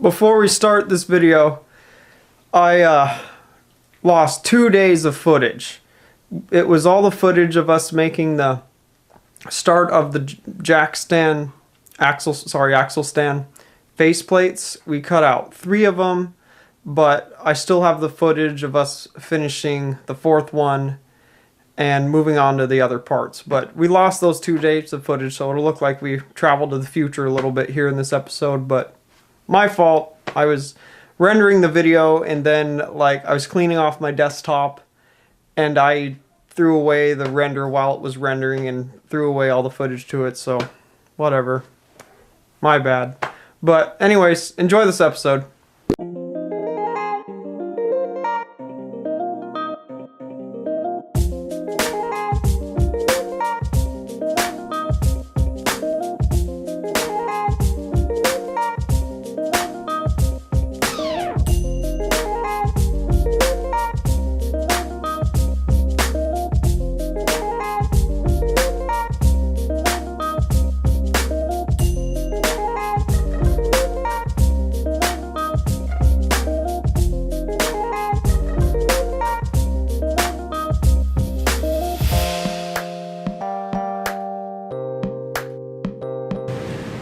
Before we start this video, I lost 2 days of footage. It was all the footage of us making the start of the jack stand, axle stand face plates. We cut out 3 of them, but I still have the footage of us finishing the 4th one and moving on to the other parts. But we lost those 2 days of footage, so it'll look like we traveled to the future a little bit here in this episode, but my fault. I was rendering the video and then I was cleaning off my desktop and I threw away the render while it was rendering and threw away all the footage to it, so whatever. My bad. But anyways, enjoy this episode.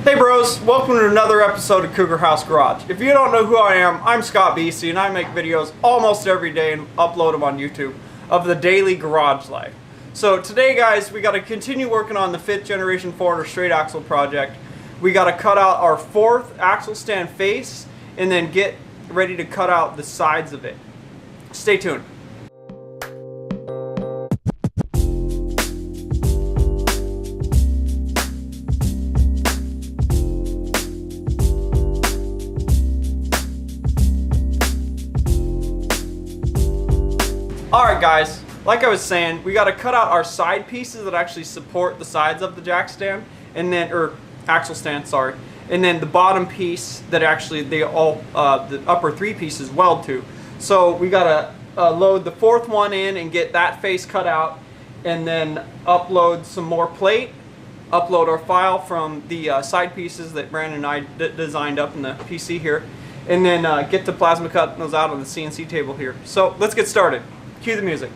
Hey bros, welcome to another episode of Cougar House Garage. If you don't know who I am, I'm Scott BC and I make videos almost every day and upload them on YouTube of the daily garage life. So today guys, we got to continue working on the 5th generation 4RUNNER straight axle project. We got to cut out our 4th axle stand face and then get ready to cut out the sides of it. Stay tuned. Alright guys, like I was saying, we got to cut out our side pieces that actually support the sides of the jack stand, and then, or axle stand, sorry, and then the bottom piece that actually the upper 3 pieces weld to. So we got to load the 4th one in and get that face cut out, and then upload some more plate, upload our file from the side pieces that Brandon and I designed up in the PC here, and then get to plasma cutting those out on the CNC table here. So let's get started. Cue the music.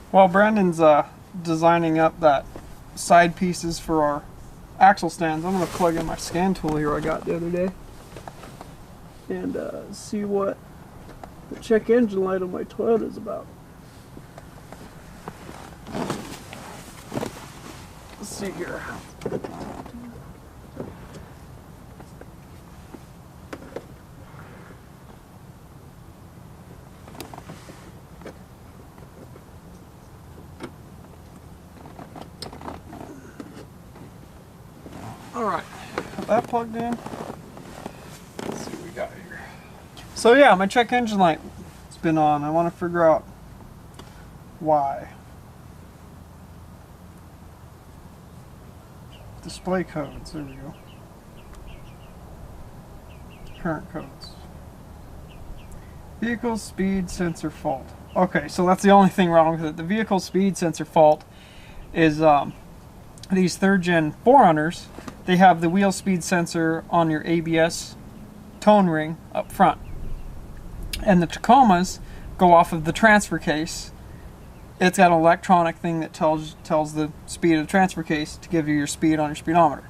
While Brandon's designing up that side pieces for our axle stands, I'm going to plug in my scan tool here I got the other day and see what the check engine light on my Toyota is about. Let's see here. Alright, got that plugged in. Let's see what we got here. So yeah, my check engine light has been on. I want to figure out why. Display codes, there we go. Current codes. Vehicle speed sensor fault. Okay, so that's the only thing wrong with it. The vehicle speed sensor fault is these 3rd gen 4RUNNERs. They have the wheel speed sensor on your ABS tone ring up front. And the Tacomas go off of the transfer case. It's got an electronic thing that tells the speed of the transfer case to give you your speed on your speedometer.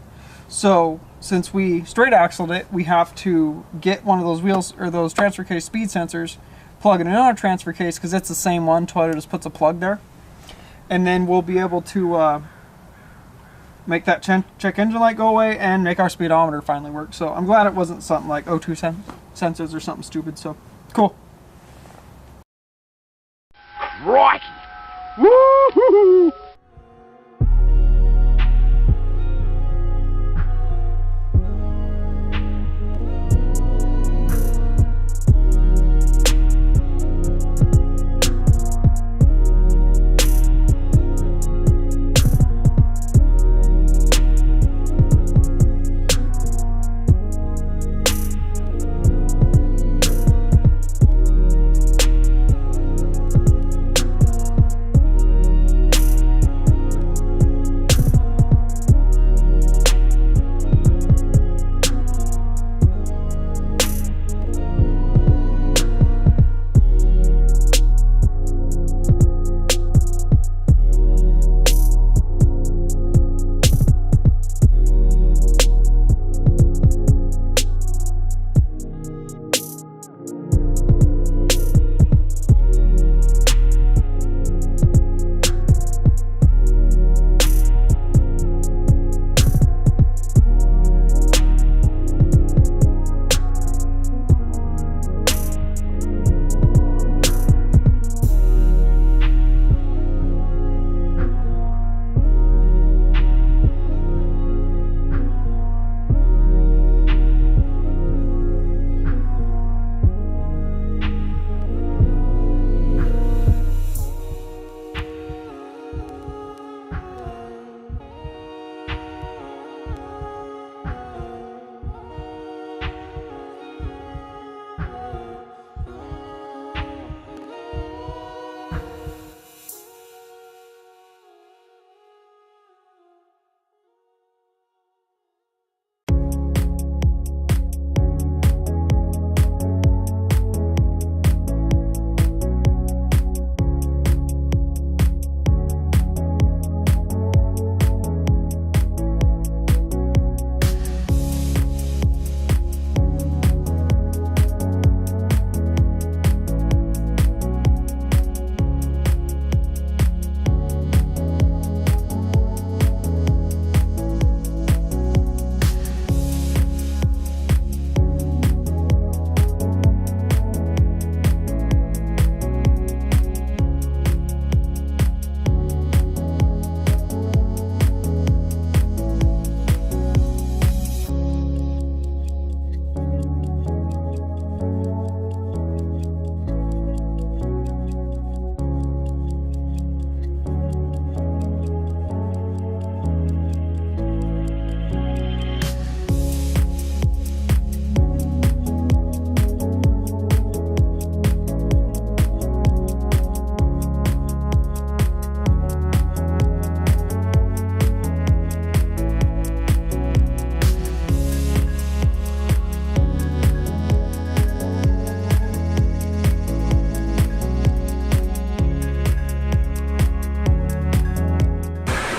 So since we straight axled it, we have to get one of those wheels or those transfer case speed sensors, plug it in our transfer case because it's the same one. Toyota just puts a plug there, and then we'll be able to make that check engine light go away and make our speedometer finally work. So I'm glad it wasn't something like O2 sensors or something stupid. So cool. Right. Woo-hoo-hoo.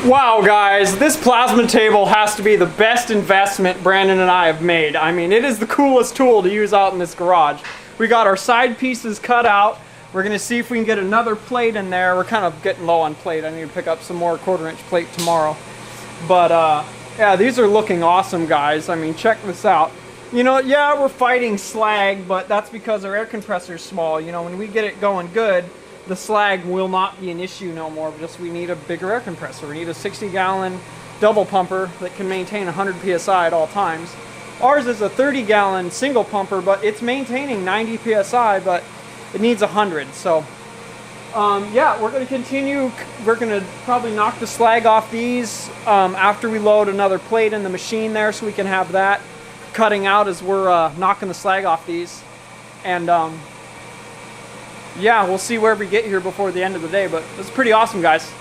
Wow guys, this plasma table has to be the best investment Brandon and I have made. I mean, it is the coolest tool to use out in this garage. We got our side pieces cut out. We're gonna see if we can get another plate in there. We're kind of getting low on plate. I need to pick up some more 1/4" plate tomorrow. But yeah, these are looking awesome, guys. I mean, check this out. You know, yeah, we're fighting slag, but that's because our air compressor is small. You know, when we get it going good, the slag will not be an issue no more. Just we need a bigger air compressor. We need a 60-gallon double pumper that can maintain 100 psi at all times. Ours is a 30-gallon single pumper, but it's maintaining 90 psi, but it needs 100. So yeah, we're going to continue. We're going to probably knock the slag off these after we load another plate in the machine there, so we can have that cutting out as we're knocking the slag off these. And yeah, we'll see where we get here before the end of the day, but it's pretty awesome, guys.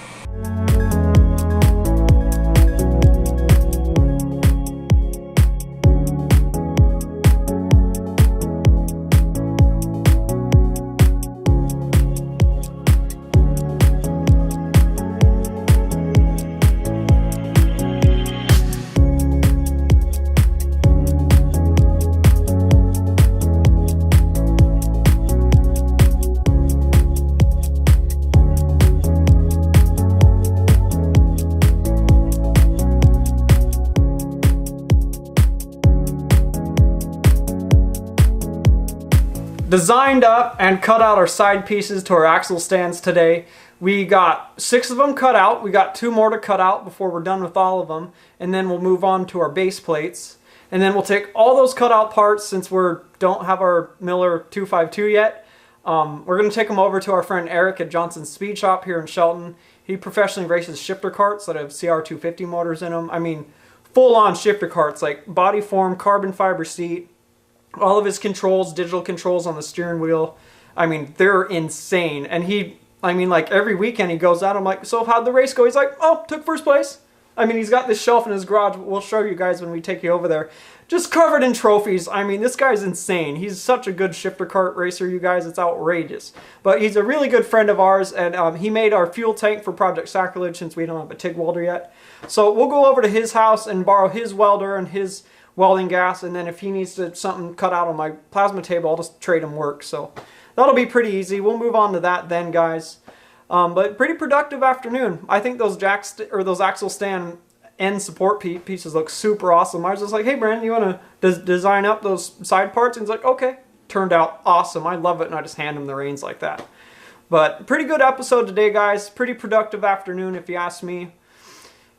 Designed up and cut out our side pieces to our axle stands today. We got 6 of them cut out. We got 2 more to cut out before we're done with all of them. And then we'll move on to our base plates. And then we'll take all those cut out parts, since we don't have our Miller 252 yet. We're going to take them over to our friend Eric at Johnson's Speed Shop here in Shelton. He professionally races shifter carts that have CR250 motors in them. I mean, full-on shifter carts, like body form, carbon fiber seat. All of his controls, digital controls on the steering wheel. I mean, they're insane. And like every weekend he goes out, I'm like, so how'd the race go? He's like, oh, took first place. I mean, he's got this shelf in his garage. We'll show you guys when we take you over there. Just covered in trophies. I mean, this guy's insane. He's such a good shifter cart racer, you guys. It's outrageous. But he's a really good friend of ours, and he made our fuel tank for Project Sacrilege, since we don't have a TIG welder yet. So we'll go over to his house and borrow his welder and his welding gas, and then if he needs something cut out on my plasma table, I'll just trade him work. So that'll be pretty easy. We'll move on to that then, guys. But pretty productive afternoon. I think those those axle stand end support pieces look super awesome. I was just like, hey Brandon, you want to design up those side parts? And he's like, okay. Turned out awesome. I love it, and I just hand him the reins like that. But pretty good episode today, guys. Pretty productive afternoon, if you ask me.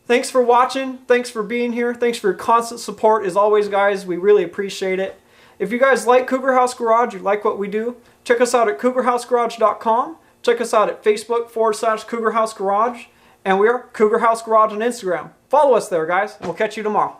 Thanks for watching. Thanks for being here. Thanks for your constant support. As always, guys, we really appreciate it. If you guys like Cougar House Garage, you like what we do, check us out at cougarhousegarage.com. Check us out at Facebook /Cougar House Garage. And we are Cougar House Garage on Instagram. Follow us there, guys, and we'll catch you tomorrow.